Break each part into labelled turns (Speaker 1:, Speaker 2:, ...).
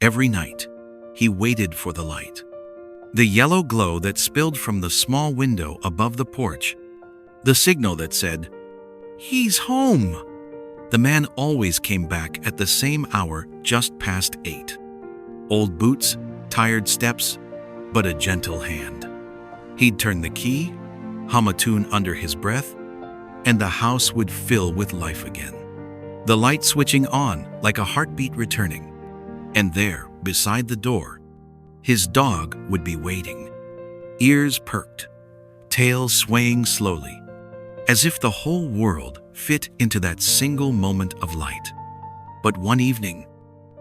Speaker 1: Every night, he waited for the light. The yellow glow that spilled from the small window above the porch. The signal that said, "He's home." The man always came back at the same hour, just past 8. Old boots, tired steps, but a gentle hand. He'd turn the key, hum a tune under his breath, and the house would fill with life again. The light switching on like a heartbeat returning. And there, beside the door, his dog would be waiting. Ears perked, tail swaying slowly, as if the whole world fit into that single moment of light. But one evening,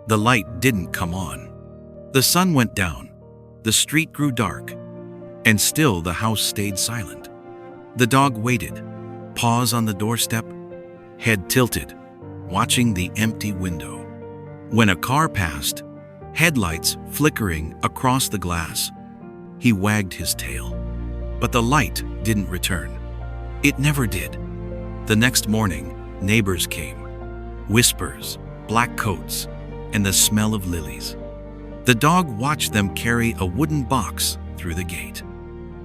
Speaker 1: the light didn't come on. The sun went down, the street grew dark, and still the house stayed silent. The dog waited, paws on the doorstep, head tilted, watching the empty window. When a car passed, headlights flickering across the glass, he wagged his tail. But the light didn't return. It never did. The next morning, neighbors came. Whispers, black coats, and the smell of lilies. The dog watched them carry a wooden box through the gate.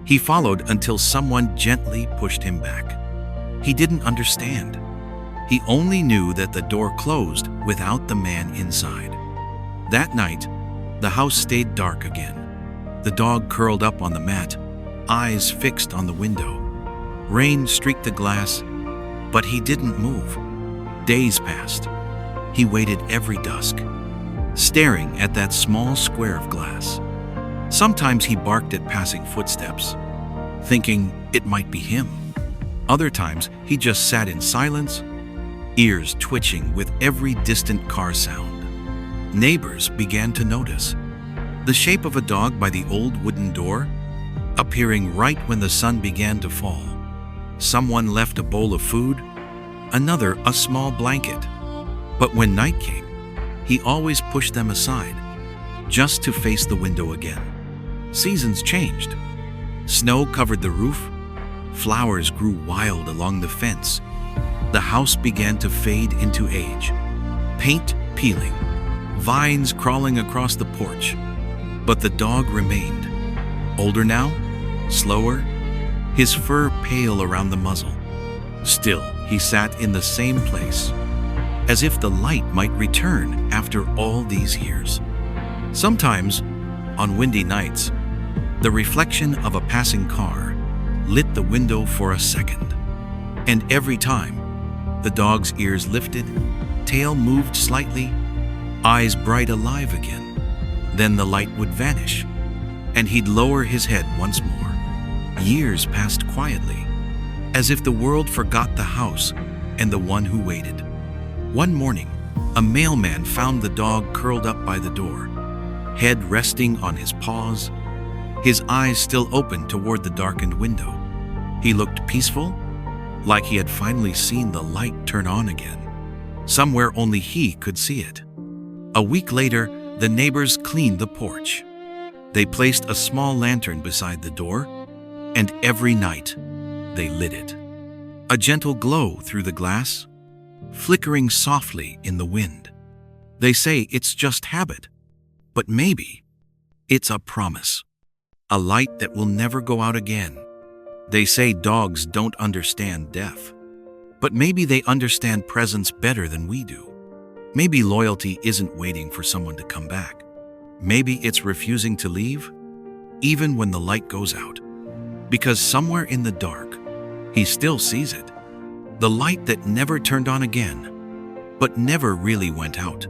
Speaker 1: He followed until someone gently pushed him back. He didn't understand. He only knew that the door closed without the man inside. That night, the house stayed dark again. The dog curled up on the mat, eyes fixed on the window. Rain streaked the glass, but he didn't move. Days passed. He waited every dusk, staring at that small square of glass. Sometimes he barked at passing footsteps, thinking it might be him. Other times, he just sat in silence, ears twitching with every distant car sound. Neighbors began to notice the shape of a dog by the old wooden door, appearing right when the sun began to fall. Someone left a bowl of food, another a small blanket. But when night came, he always pushed them aside, just to face the window again. Seasons changed. Snow covered the roof, flowers grew wild along the fence. The house began to fade into age, paint peeling, vines crawling across the porch. But the dog remained. Older now, slower, his fur pale around the muzzle. Still, he sat in the same place, as if the light might return after all these years. Sometimes, on windy nights, the reflection of a passing car lit the window for a second. And every time, the dog's ears lifted, tail moved slightly, eyes bright alive again. Then the light would vanish, and he'd lower his head once more. Years passed quietly, as if the world forgot the house and the one who waited. One morning, a mailman found the dog curled up by the door, head resting on his paws, his eyes still open toward the darkened window. He looked peaceful, like he had finally seen the light turn on again, somewhere only he could see it. A week later, the neighbors cleaned the porch. They placed a small lantern beside the door, and every night they lit it. A gentle glow through the glass, flickering softly in the wind. They say it's just habit, but maybe it's a promise, a light that will never go out again. They say dogs don't understand death, but maybe they understand presence better than we do. Maybe loyalty isn't waiting for someone to come back. Maybe it's refusing to leave, even when the light goes out. Because somewhere in the dark, he still sees it. The light that never turned on again, but never really went out.